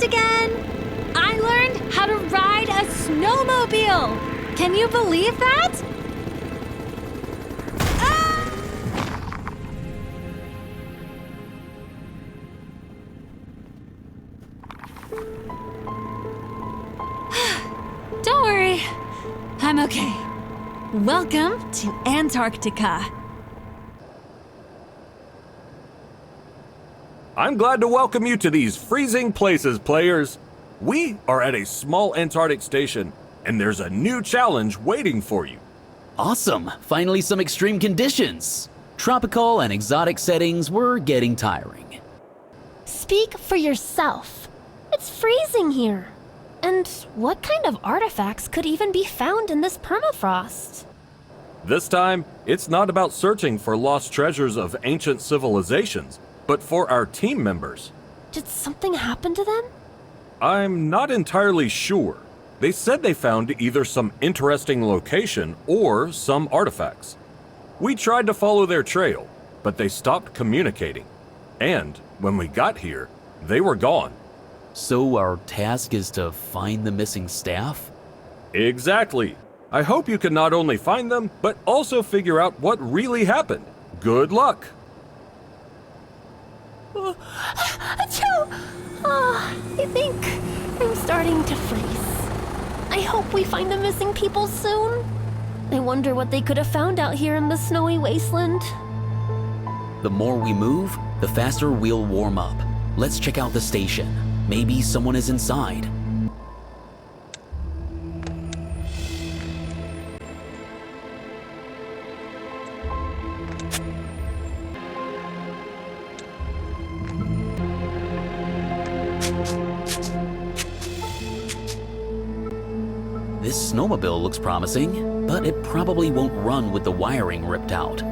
Antarctica again! I learned how to ride a snowmobile! Can you believe that? Don't worry, I'm okay. Welcome to Antarctica. I'm glad to welcome you to these freezing places, players. We are at a small Antarctic station, and there's a new challenge waiting for you. Awesome! Finally some extreme conditions. Tropical and exotic settings were getting tiring. Speak for yourself. It's freezing here. And what kind of artifacts could even be found in this permafrost? This time, it's not about searching for lost treasures of ancient civilizations, but for our team members. Did something happen to them? I'm not entirely sure. They said they found either some interesting location or some artifacts. We tried to follow their trail, but they stopped communicating. And when we got here, they were gone. So our task is to find the missing staff? Exactly. I hope you can not only find them, but also figure out what really happened. Good luck! I think I'm starting to freeze. I hope we find the missing people soon. I wonder what they could have found out here in the snowy wasteland. The more we move, the faster we'll warm up. Let's check out the station. Maybe someone is inside. This snowmobile looks promising, but it probably won't run with the wiring ripped out.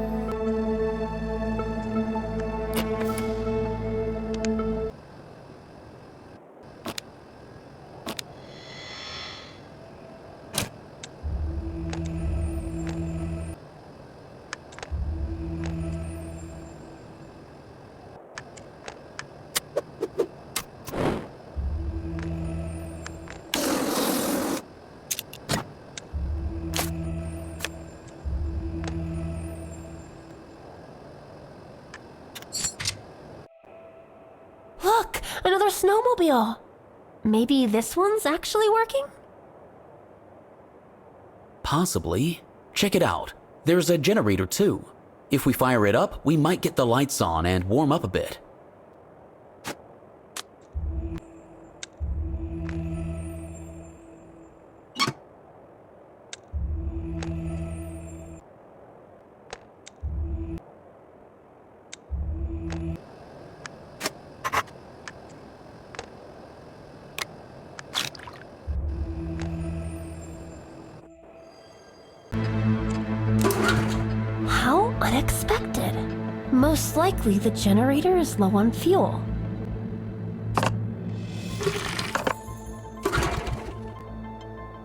Look, another snowmobile. Maybe this one's actually working? Possibly. Check it out. There's a generator too. If we fire it up, we might get the lights on and warm up a bit. How unexpected. Most likely the generator is low on fuel.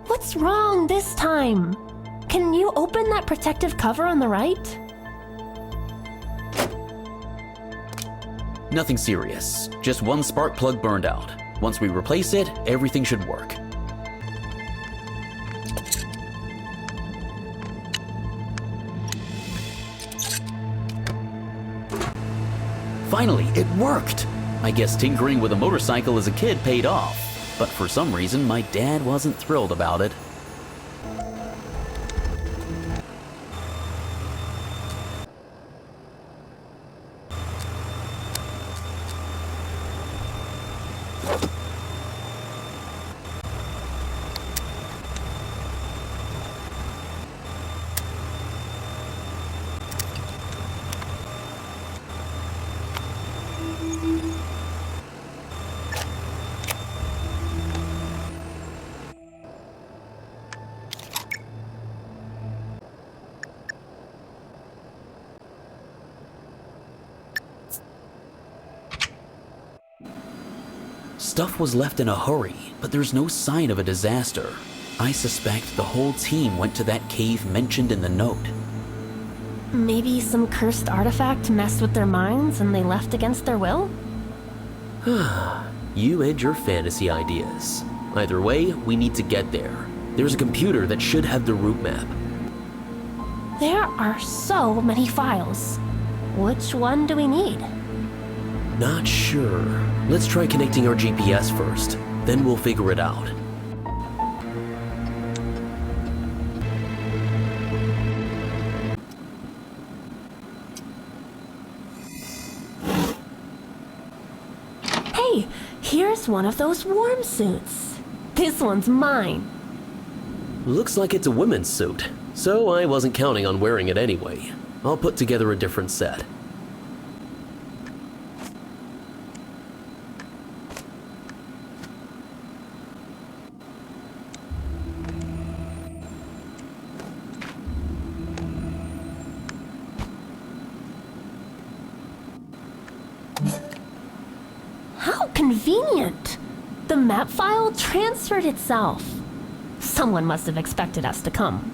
What's wrong this time? Can you open that protective cover on the right? Nothing serious. Just one spark plug burned out. Once we replace it, everything should work. Finally, it worked! I guess tinkering with a motorcycle as a kid paid off, but for some reason my dad wasn't thrilled about it. Stuff was left in a hurry, but there's no sign of a disaster. I suspect the whole team went to that cave mentioned in the note. Maybe some cursed artifact messed with their minds and they left against their will? You and your fantasy ideas. Either way, we need to get there. There's a computer that should have the route map. There are so many files. Which one do we need? Not sure. Let's try connecting our GPS first, then we'll figure it out. Hey, here's one of those warm suits. This one's mine. Looks like it's a women's suit, so I wasn't counting on wearing it anyway. I'll put together a different set. How convenient! The map file transferred itself. Someone must have expected us to come.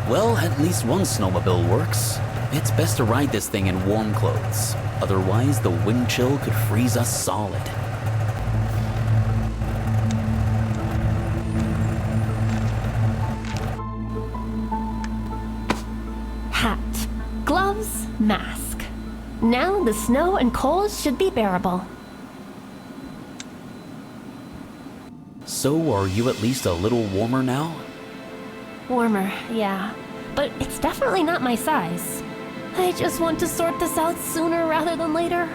Well, at least one snowmobile works. It's best to ride this thing in warm clothes. Otherwise, the wind chill could freeze us solid. Hat, gloves, mask. Now the snow and cold should be bearable. So, are you at least a little warmer now? Warmer, yeah. But it's definitely not my size. I just want to sort this out sooner rather than later.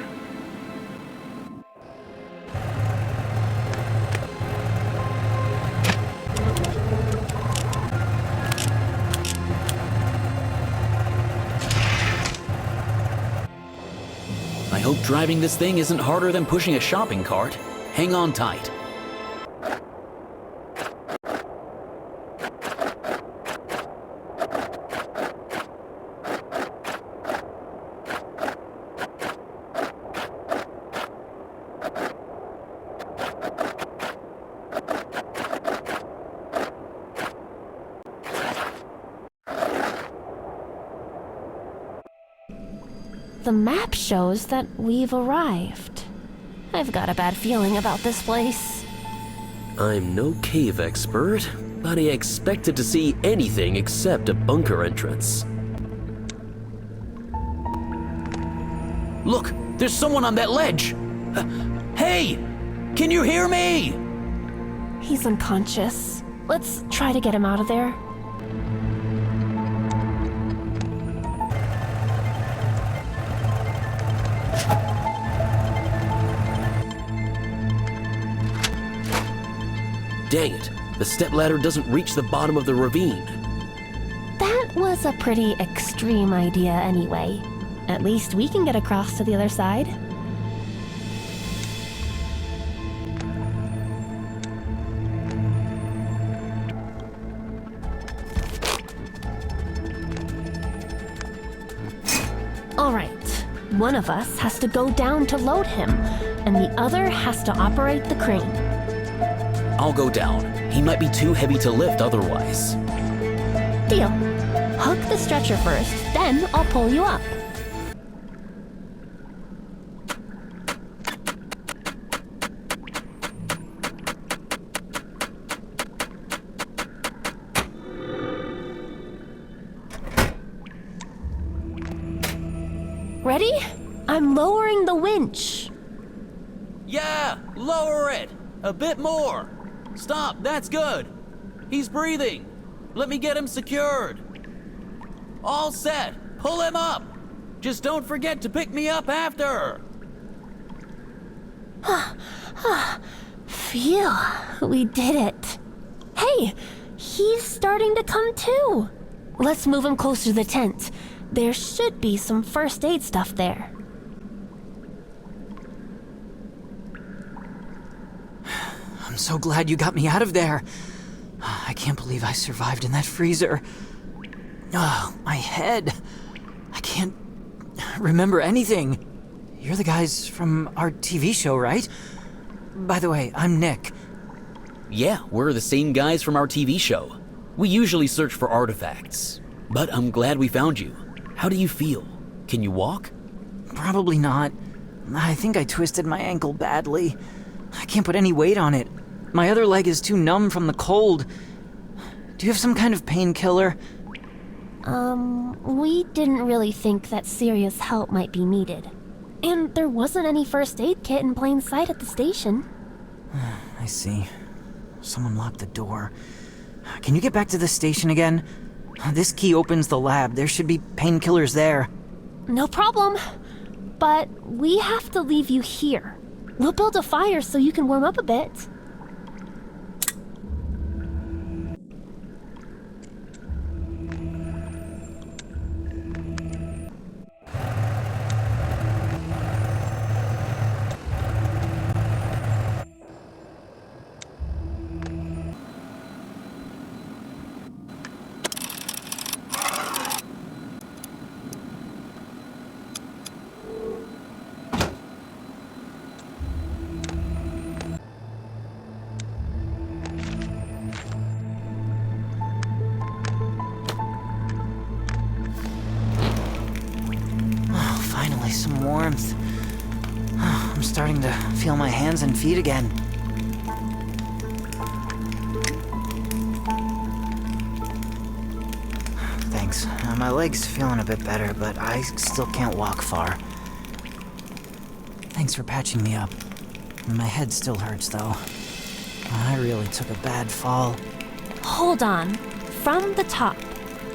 I hope driving this thing isn't harder than pushing a shopping cart. Hang on tight. The map shows that we've arrived. I've got a bad feeling about this place. I'm no cave expert, but I expected to see anything except a bunker entrance. Look, there's someone on that ledge! Hey! Can you hear me? He's unconscious. Let's try to get him out of there. Dang it, the stepladder doesn't reach the bottom of the ravine. That was a pretty extreme idea anyway. At least we can get across to the other side. All right, one of us has to go down to load him, and the other has to operate the crane. I'll go down. He might be too heavy to lift otherwise. Deal. Hook the stretcher first, then I'll pull you up. Ready? I'm lowering the winch. Yeah, lower it! A bit more! Stop, that's good! He's breathing! Let me get him secured! All set! Pull him up! Just don't forget to pick me up after! Phew, we did it. Hey, he's starting to come too. Let's move him closer to the tent. There should be some first aid stuff there. I'm so glad you got me out of there. I can't believe I survived in that freezer. Oh, my head. I can't remember anything. you're the guys from our TV show, right? By the way, I'm Nick. Yeah, we're the same guys from our TV show. We usually search for artifacts, but I'm glad we found you. How do you feel? Can you walk? Probably not. I think I twisted my ankle badly. I can't put any weight on it. My other leg is too numb from the cold. Do you have some kind of painkiller? We didn't really think that serious help might be needed. And there wasn't any first aid kit in plain sight at the station. I see. Someone locked the door. Can you get back to the station again? This key opens the lab. There should be painkillers there. No problem. But we have to leave you here. We'll build a fire so you can warm up a bit. Finally, some warmth. I'm starting to feel my hands and feet again. Thanks. My leg's feeling a bit better, but I still can't walk far. Thanks for patching me up. My head still hurts, though. I really took a bad fall. Hold on. From the top,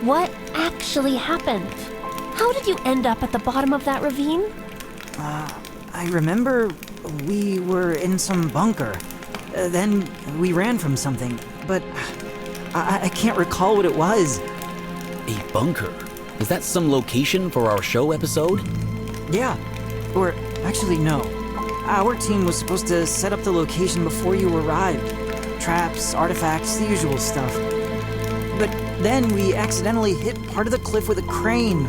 what actually happened? How did you end up at the bottom of that ravine? I remember we were in some bunker. Then we ran from something, but I can't recall what it was. A bunker? Is that some location for our show episode? Yeah. Or, actually, no. Our team was supposed to set up the location before you arrived. Traps, artifacts, the usual stuff. But then we accidentally hit part of the cliff with a crane.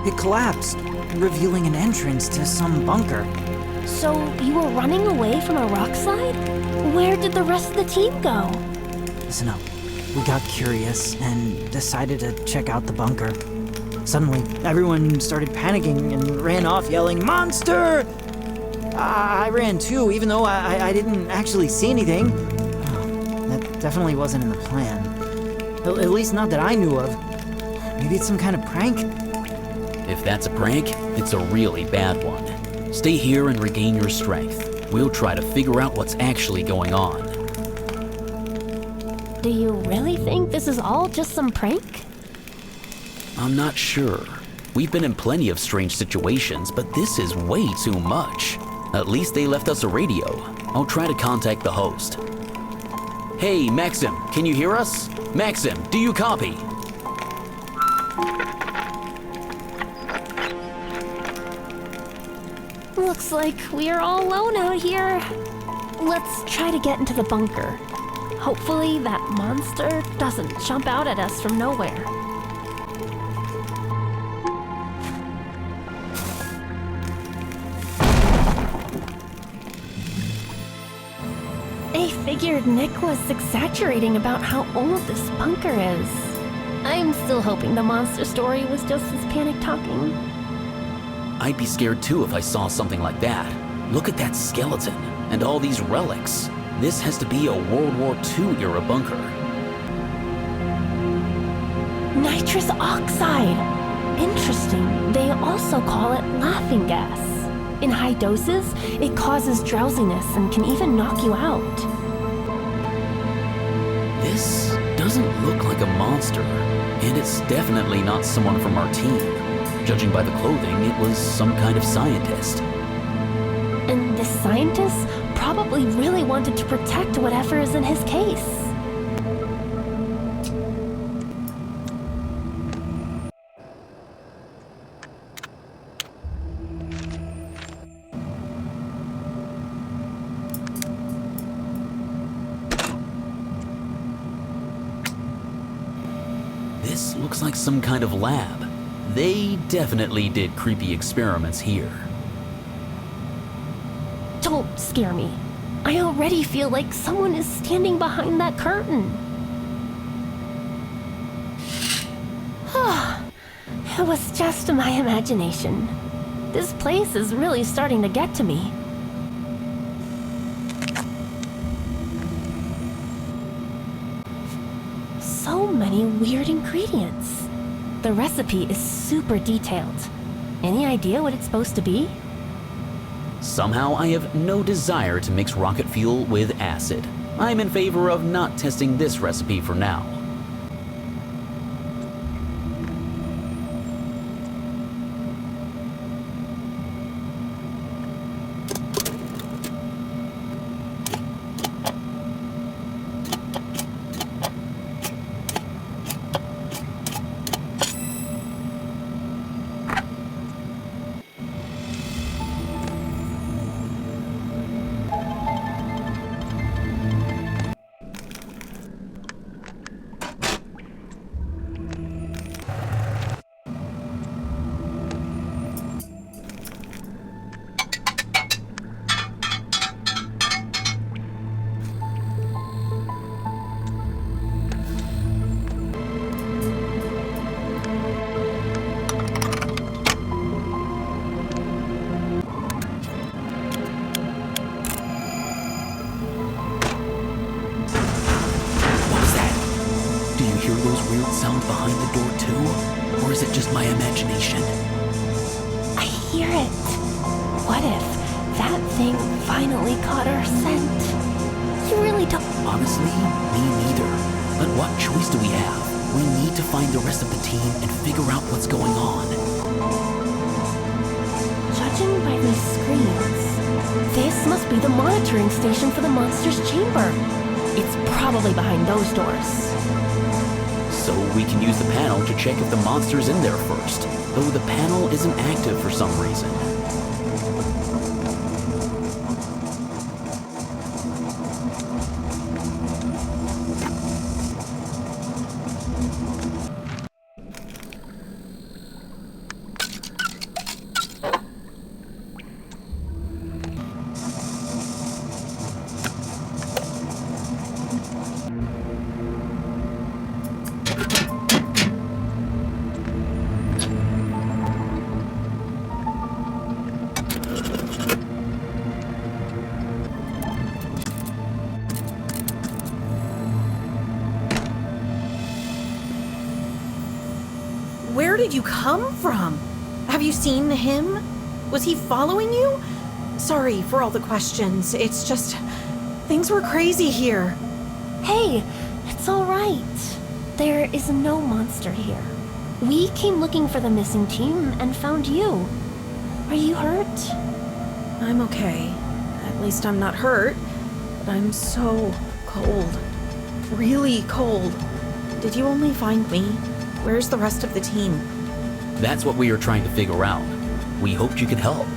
It collapsed, revealing an entrance to some bunker. So you were running away from a rock slide? Where did the rest of the team go? Listen up. We got curious and decided to check out the bunker. Suddenly, everyone started panicking and ran off yelling, "Monster!" I ran too, even though I didn't actually see anything. That definitely wasn't in the plan. At least not that I knew of. Maybe it's some kind of prank? If that's a prank, it's a really bad one. Stay here and regain your strength. We'll try to figure out what's actually going on. Do you really think this is all just some prank? I'm not sure. We've been in plenty of strange situations, but this is way too much. At least they left us a radio. I'll try to contact the host. Hey, Maxim, can you hear us? Maxim, do you copy? Looks like we're all alone out here. Let's try to get into the bunker. Hopefully that monster doesn't jump out at us from nowhere. I figured Nick was exaggerating about how old this bunker is. I'm still hoping the monster story was just his panic talking. I'd be scared too if I saw something like that. Look at that skeleton and all these relics. This has to be a World War II era bunker. Nitrous oxide! Interesting. They also call it laughing gas. In high doses, it causes drowsiness and can even knock you out. This doesn't look like a monster, and it's definitely not someone from our team. Judging by the clothing, it was some kind of scientist. And this scientist probably really wanted to protect whatever is in his case. This looks like some kind of lab. They definitely did creepy experiments here. Don't scare me. I already feel like someone is standing behind that curtain. It was just my imagination. This place is really starting to get to me. So many weird ingredients. The recipe is super detailed. Any idea what it's supposed to be? Somehow, I have no desire to mix rocket fuel with acid. I'm in favor of not testing this recipe for now. Weird sound behind the door too? Or is it just my imagination? I hear it. What if that thing finally caught our scent? You really don't... Honestly, me neither. But what choice do we have? We need to find the rest of the team and figure out what's going on. Judging by these screens, this must be the monitoring station for the monster's chamber. It's probably behind those doors. So we can use the panel to check if the monster's in there first, though the panel isn't active for some reason. Where did you come from? Have you seen him? Was he following you? Sorry for all the questions. It's just... things were crazy here. Hey, it's all right. There is no monster here. We came looking for the missing team and found you. Are you hurt? I'm okay. At least I'm not hurt. But I'm so cold. Really cold. Did you only find me? Where's the rest of the team? That's what we are trying to figure out. We hoped you could help.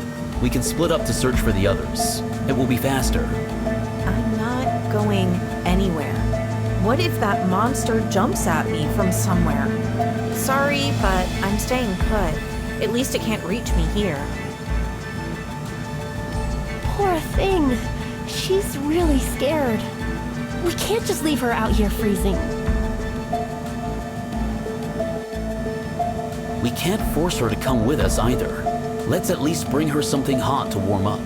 We can split up to search for the others. It will be faster. I'm not going anywhere. What if that monster jumps at me from somewhere? Sorry, but I'm staying put. At least it can't reach me here. Poor thing. She's really scared. We can't just leave her out here freezing. We can't force her to come with us either. Let's at least bring her something hot to warm up.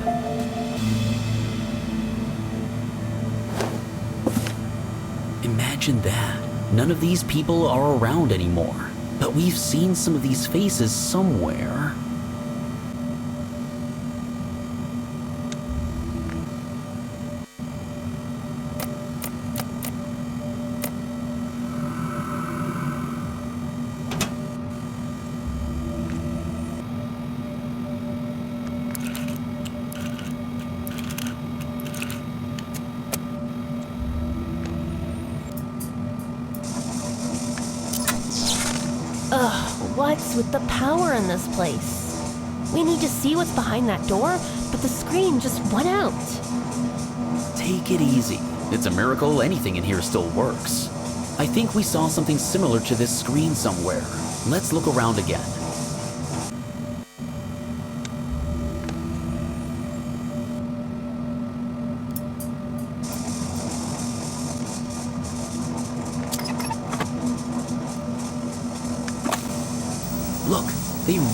Imagine that. None of these people are around anymore. But we've seen some of these faces somewhere. What's with the power in this place? We need to see what's behind that door, but the screen just went out. Take it easy. It's a miracle anything in here still works. I think we saw something similar to this screen somewhere. Let's look around again.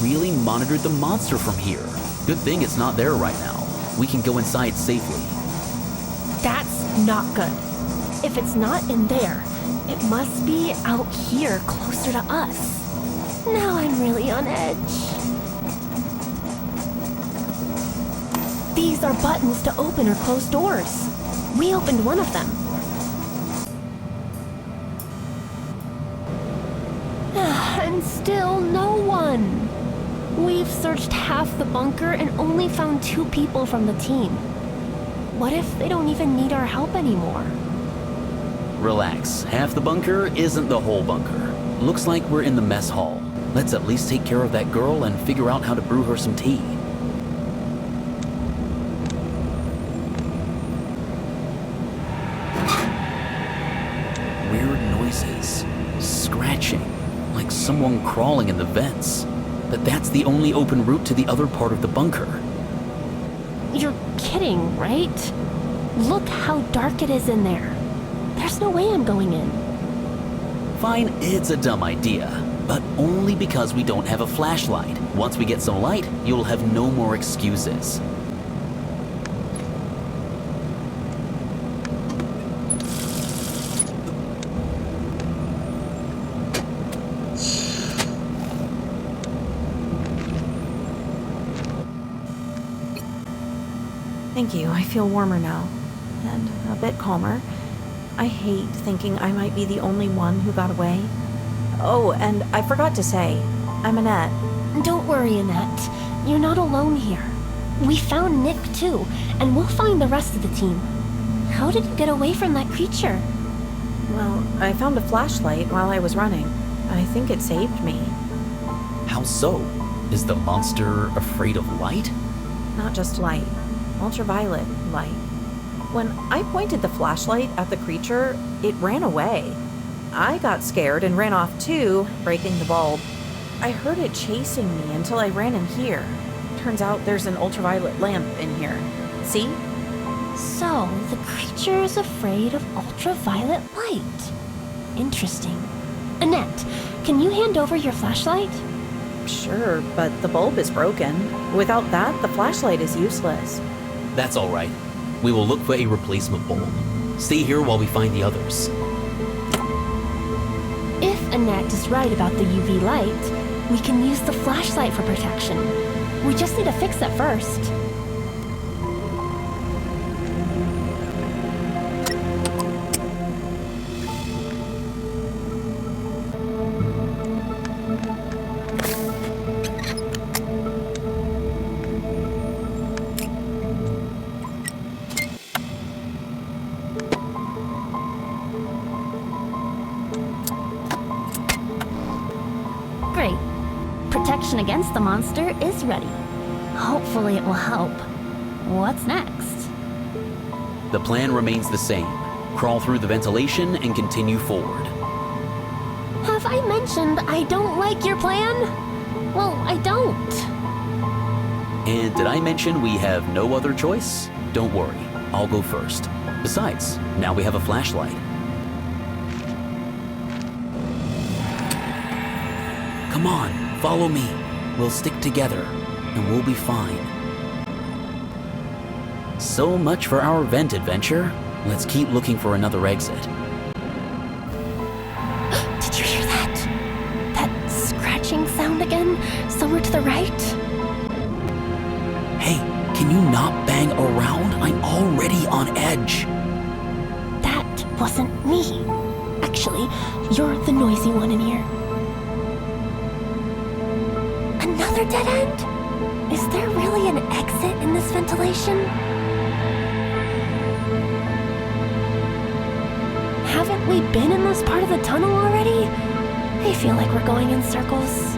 really monitored the monster from here. Good thing it's not there right now. We can go inside safely. That's not good. If it's not in there, it must be out here closer to us. Now I'm really on edge. These are buttons to open or close doors. We opened one of them. And still no one. We've searched half the bunker and only found 2 people from the team. What if they don't even need our help anymore? Relax, half the bunker isn't the whole bunker. Looks like we're in the mess hall. Let's at least take care of that girl and figure out how to brew her some tea. Weird noises. Scratching. Like someone crawling in the vents. But that's the only open route to the other part of the bunker. You're kidding, right? Look how dark it is in there. There's no way I'm going in. Fine, it's a dumb idea, but only because we don't have a flashlight. Once we get some light, you'll have no more excuses. Thank you, I feel warmer now. And a bit calmer. I hate thinking I might be the only one who got away. Oh, and I forgot to say, I'm Annette. Don't worry, Annette. You're not alone here. We found Nick too, and we'll find the rest of the team. How did you get away from that creature? Well, I found a flashlight while I was running. I think it saved me. How so? Is the monster afraid of light? Not just light. Ultraviolet light. When I pointed the flashlight at the creature, it ran away. I got scared and ran off too, breaking the bulb. I heard it chasing me until I ran in here. Turns out there's an ultraviolet lamp in here. See? So, the creature is afraid of ultraviolet light. Interesting. Annette, can you hand over your flashlight? Sure, but the bulb is broken. Without that, the flashlight is useless. That's all right. We will look for a replacement bulb. Stay here while we find the others. If Annette is right about the UV light, we can use the flashlight for protection. We just need to fix it first. Great. Protection against the monster is ready. Hopefully it will help. What's next? The plan remains the same. Crawl through the ventilation and continue forward. Have I mentioned I don't like your plan? Well, I don't. And did I mention we have no other choice? Don't worry, I'll go first. Besides, now we have a flashlight. Come on, follow me. We'll stick together, and we'll be fine. So much for our vent adventure. Let's keep looking for another exit. Did you hear that? That scratching sound again? Somewhere to the right? Hey, can you not bang around? I'm already on edge. That wasn't me. Actually, you're the noisy one in here. Another dead end? Is there really an exit in this ventilation? Haven't we been in this part of the tunnel already? I feel like we're going in circles.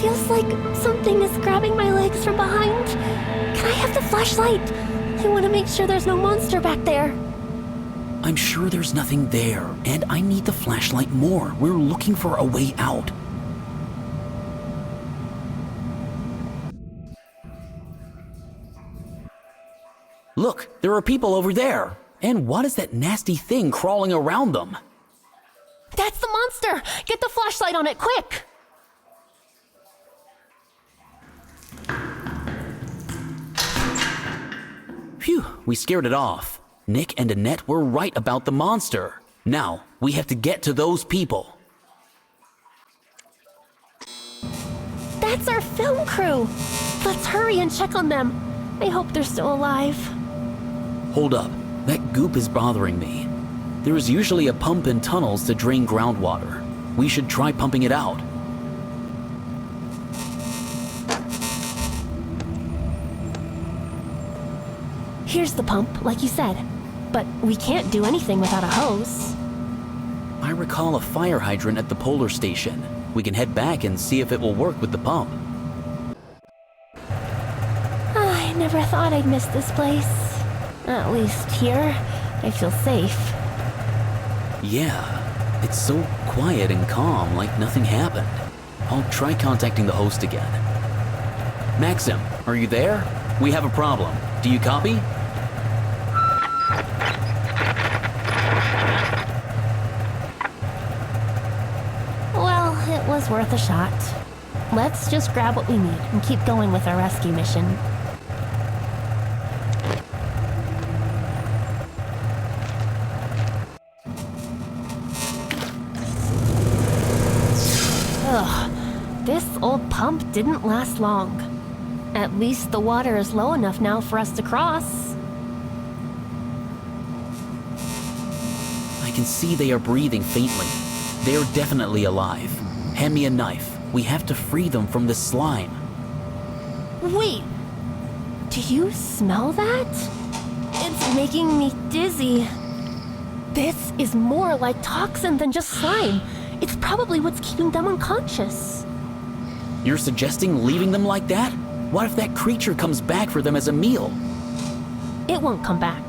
Feels like something is grabbing my legs from behind. Can I have the flashlight? I want to make sure there's no monster back there. I'm sure there's nothing there, and I need the flashlight more. We're looking for a way out. Look, there are people over there. And what is that nasty thing crawling around them? That's the monster! monster! Get the flashlight on it, quick! Phew, we scared it off. Nick and Annette were right about the monster. Now, we have to get to those people. That's our film crew! Let's hurry and check on them. I hope they're still alive. Hold up, that goop is bothering me. There is usually a pump in tunnels to drain groundwater. We should try pumping it out. Here's the pump, like you said. But we can't do anything without a hose. I recall a fire hydrant at the polar station. We can head back and see if it will work with the pump. I never thought I'd miss this place. At least here, I feel safe. Yeah, it's so quiet and calm, like nothing happened. I'll try contacting the host again. Maxim, are you there? We have a problem. Do you copy? Well, it was worth a shot. Let's just grab what we need and keep going with our rescue mission. Ugh, this old pump didn't last long. At least the water is low enough now for us to cross. I can see they are breathing faintly. They are definitely alive. Hand me a knife. We have to free them from this slime. Wait! Do you smell that? It's making me dizzy. This is more like toxin than just slime. It's probably what's keeping them unconscious. You're suggesting leaving them like that? What if that creature comes back for them as a meal? It won't come back.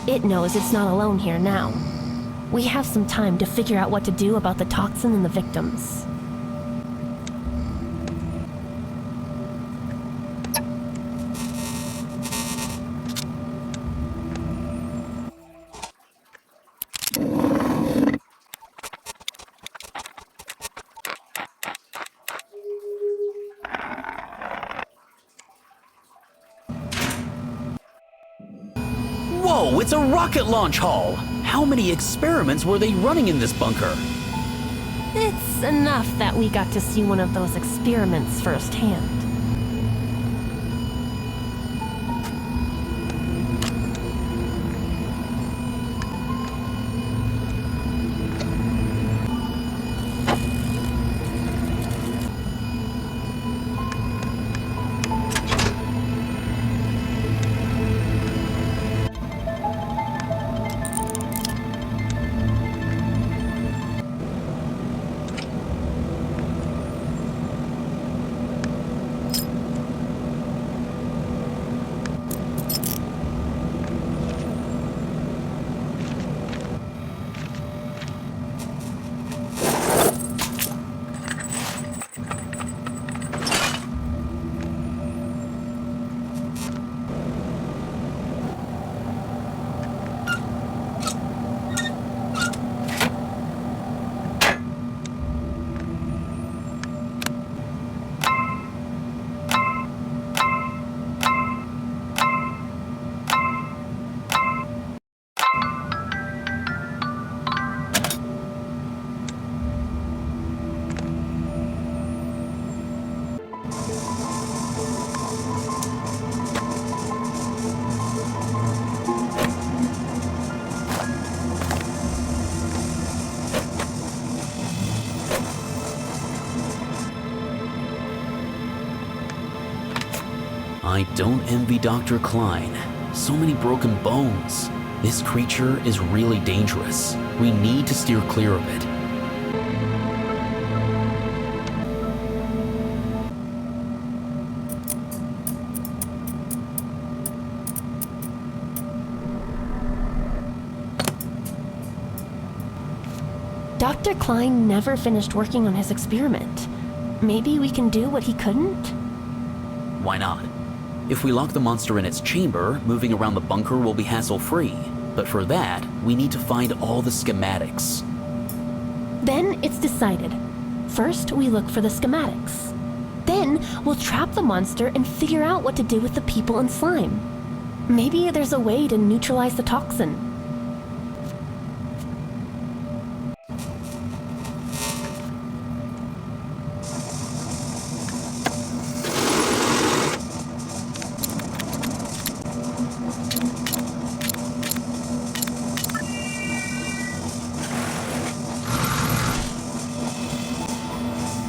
It knows it's not alone here now. We have some time to figure out what to do about the toxin and the victims. Whoa, it's a rocket launch hall! How many experiments were they running in this bunker? It's enough that we got to see one of those experiments firsthand. I don't envy Dr. Klein. So many broken bones. This creature is really dangerous. We need to steer clear of it. Dr. Klein never finished working on his experiment. Maybe we can do what he couldn't? Why not? If we lock the monster in its chamber, moving around the bunker will be hassle-free. But for that, we need to find all the schematics. Then it's decided. First, we look for the schematics. Then, we'll trap the monster and figure out what to do with the people and slime. Maybe there's a way to neutralize the toxin.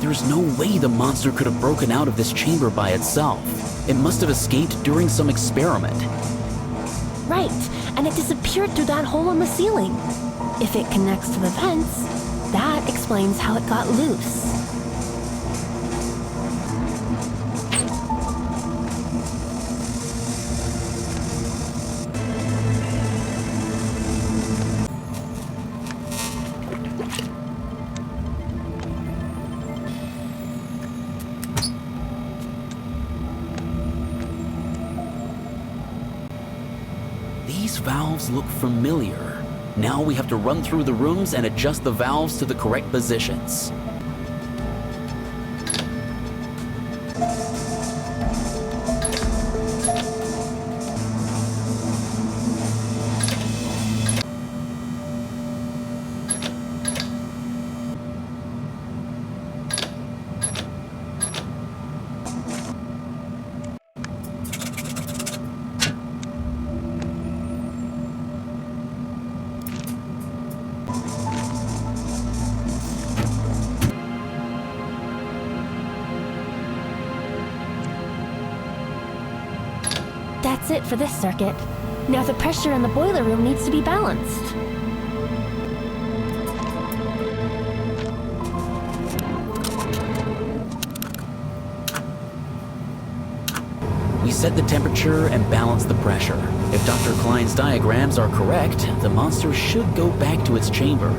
There's no way the monster could have broken out of this chamber by itself. It must have escaped during some experiment. Right, and it disappeared through that hole in the ceiling. If it connects to the vents, that explains how it got loose. These valves look familiar. Now we have to run through the rooms and adjust the valves to the correct positions. That's it for this circuit. Now the pressure in the boiler room needs to be balanced. We set the temperature and balance the pressure. If Dr. Klein's diagrams are correct, the monster should go back to its chamber.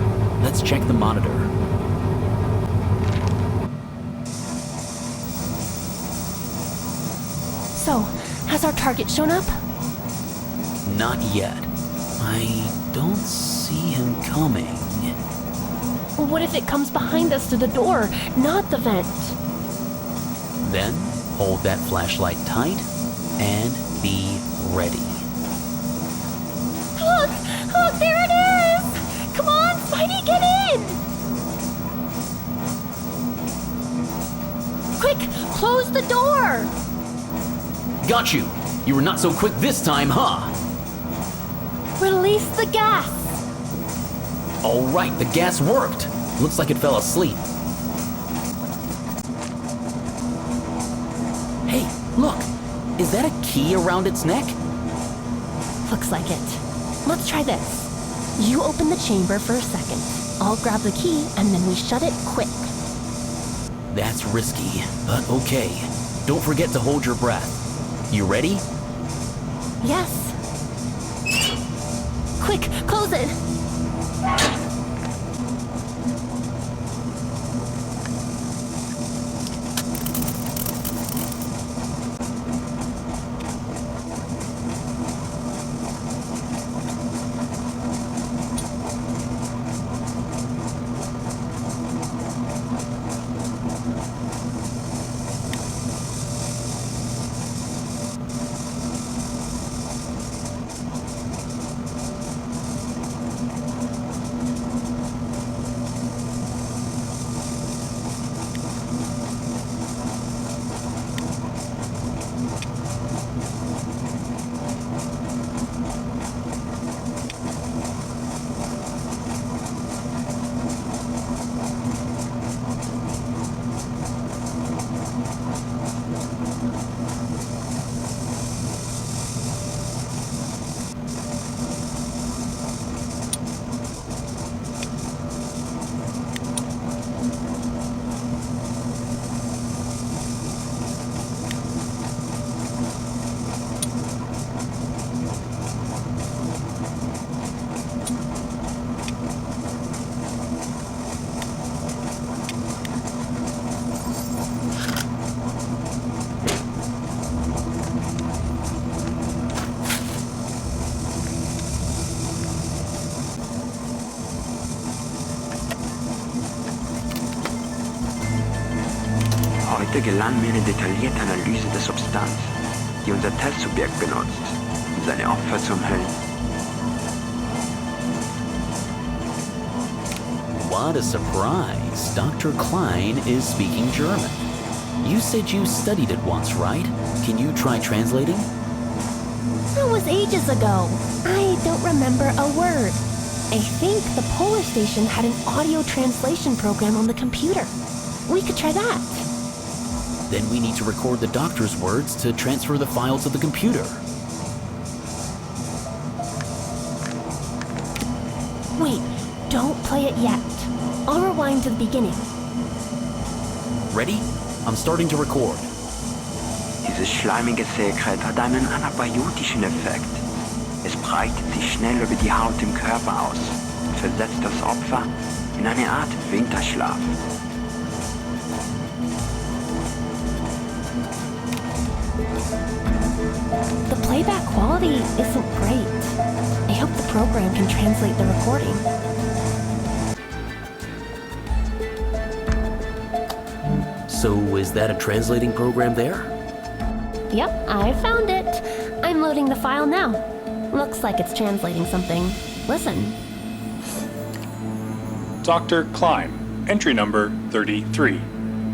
Let's check the monitor. So, has our target shown up? Not yet. I don't see him coming. What if it comes behind us through the door, not the vent? Then, hold that flashlight tight and be ready. Look! Look, there it is! Come on, Spidey, get in! Quick, close the door! Got you! You were not so quick this time, huh? Release the gas! All right, the gas worked. Looks like it fell asleep. Hey, look! Is that a key around its neck? Looks like it. Let's try this. You open the chamber for a second. I'll grab the key and then we shut it quick. That's risky, but okay. Don't forget to hold your breath. You ready? Yes. Quick, close it! Heute gelang mir eine detaillierte Analyse der Substanz, die unser Testsubjekt benutzt, um seine Opfer zu umhüllen. What a surprise. Dr. Klein is speaking German. You said you studied it once, right? Can you try translating? That was ages ago. I don't remember a word. I think the Polish station had an audio translation program on the computer. We could try that. Then we need to record the doctor's words to transfer the file to the computer. Wait, don't play it yet. I'll rewind to the beginning. Ready? I'm starting to record. Dieses schleimige Sekret hat einen anabiotischen Effekt. Es breitet sich schnell über die Haut im Körper aus und versetzt das Opfer in eine Art Winterschlaf. The playback quality isn't great. I hope the program can translate the recording. So is that a translating program there? Yep, I found it. I'm loading the file now. Looks like it's translating something. Listen. Dr. Klein, entry number 33.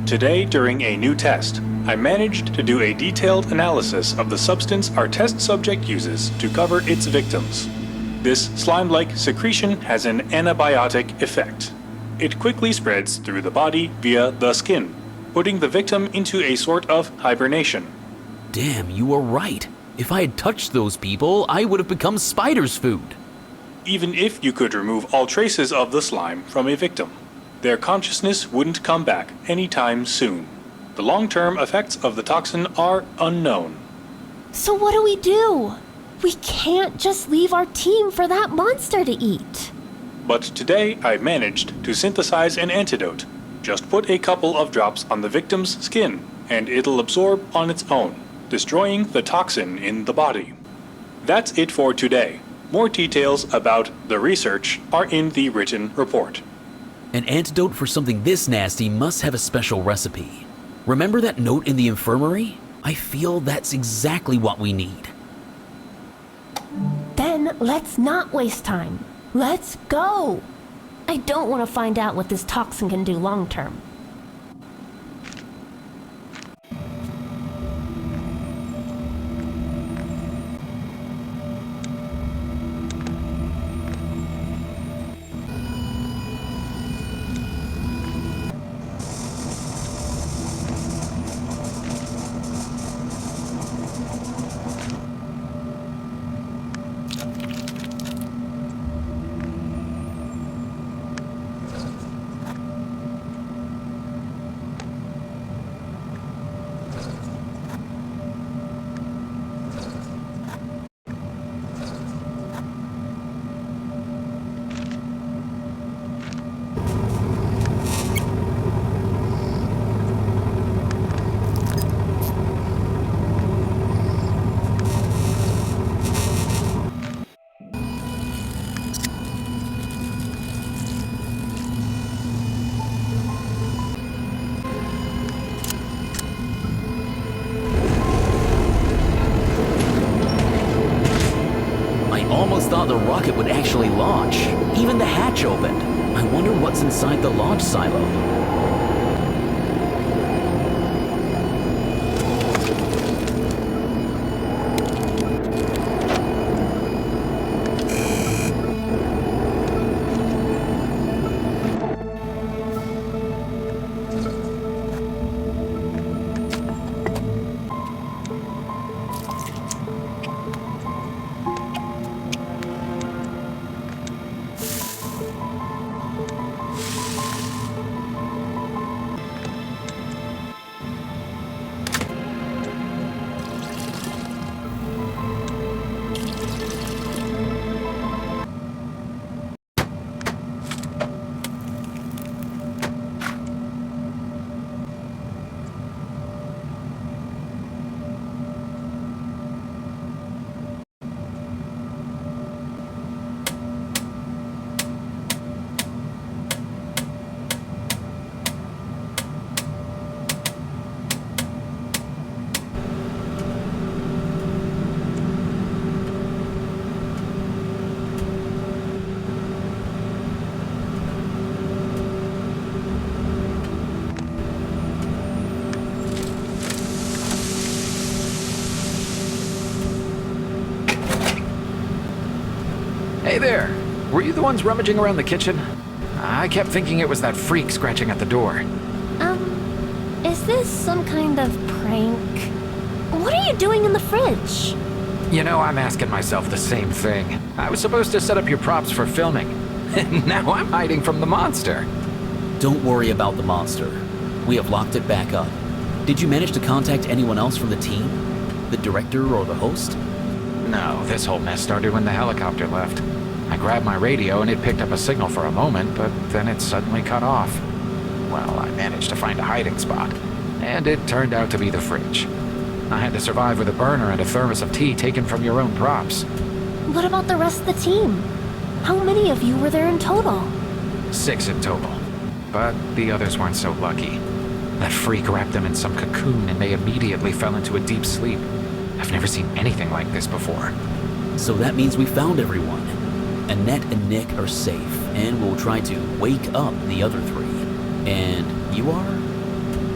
Today, during a new test, I managed to do a detailed analysis of the substance our test subject uses to cover its victims. This slime-like secretion has an antibiotic effect. It quickly spreads through the body via the skin, putting the victim into a sort of hibernation. Damn, you were right. If I had touched those people, I would have become spider's food. Even if you could remove all traces of the slime from a victim, their consciousness wouldn't come back anytime soon. The long-term effects of the toxin are unknown. So what do we do? We can't just leave our team for that monster to eat. But today I managed to synthesize an antidote. Just put a couple of drops on the victim's skin, and it'll absorb on its own, destroying the toxin in the body. That's it for today. More details about the research are in the written report. An antidote for something this nasty must have a special recipe. Remember that note in the infirmary? I feel that's exactly what we need. Then let's not waste time. Let's go! I don't want to find out what this toxin can do long term. Almost thought the rocket would actually launch. Even the hatch opened. I wonder what's inside the launch silo. Hey there! Were you the ones rummaging around the kitchen? I kept thinking it was that freak scratching at the door. Is this some kind of prank? What are you doing in the fridge? You know, I'm asking myself the same thing. I was supposed to set up your props for filming. And now I'm hiding from the monster. Don't worry about the monster. We have locked it back up. Did you manage to contact anyone else from the team? The director or the host? No, this whole mess started when the helicopter left. I grabbed my radio and it picked up a signal for a moment, but then it suddenly cut off. Well, I managed to find a hiding spot, and it turned out to be the fridge. I had to survive with a burner and a thermos of tea taken from your own props. What about the rest of the team? How many of you were there in total? 6 in total. But the others weren't so lucky. That freak wrapped them in some cocoon and they immediately fell into a deep sleep. I've never seen anything like this before. So that means we found everyone. Annette and Nick are safe, and we'll try to wake up the other 3. And you are?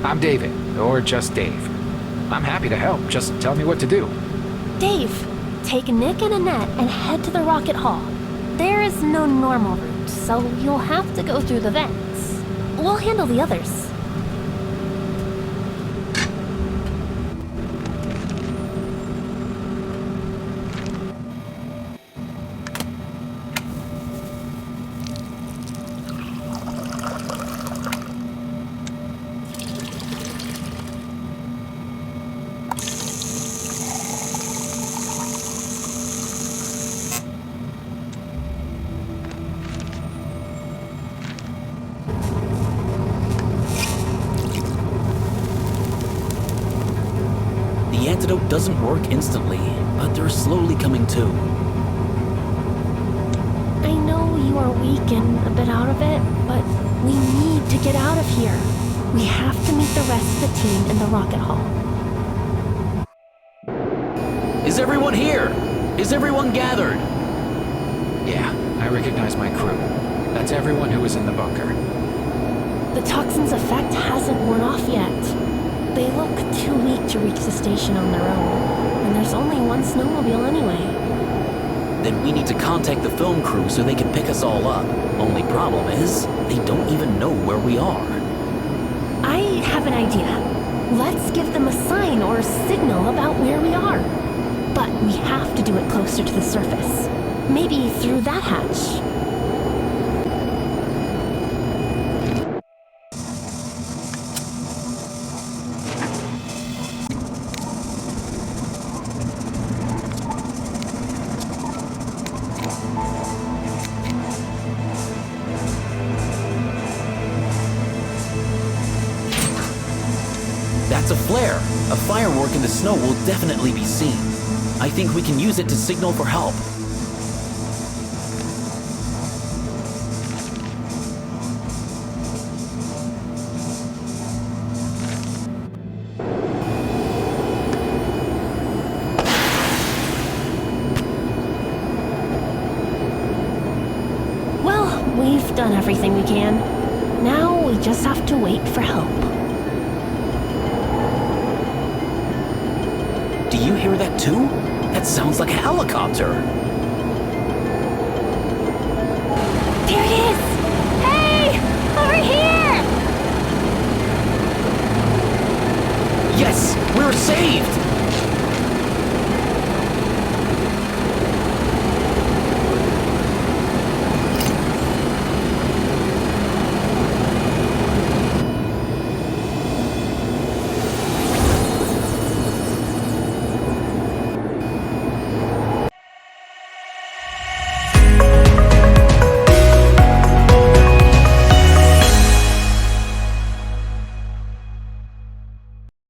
I'm David, or just Dave. I'm happy to help, just tell me what to do. Dave, take Nick and Annette and head to the Rocket Hall. There is no normal route, so you'll have to go through the vents. We'll handle the others. The antidote doesn't work instantly, but they're slowly coming to. I know you are weak and a bit out of it, but we need to get out of here. We have to meet the rest of the team in the Rocket Hall. Is everyone here? Is everyone gathered? Yeah, I recognize my crew. That's everyone who was in the bunker. The toxin's effect hasn't worn off yet. They look too weak to reach the station on their own, and there's only one snowmobile anyway. Then we need to contact the film crew so they can pick us all up. Only problem is, they don't even know where we are. I have an idea. Let's give them a sign or a signal about where we are. But we have to do it closer to the surface. Maybe through that hatch. That's a flare. A firework in the snow will definitely be seen. I think we can use it to signal for help. Well, we've done everything we can. Now we just have to wait for help. Do you hear that too? That sounds like a helicopter. There it is! Hey! Over here! Yes, we're saved!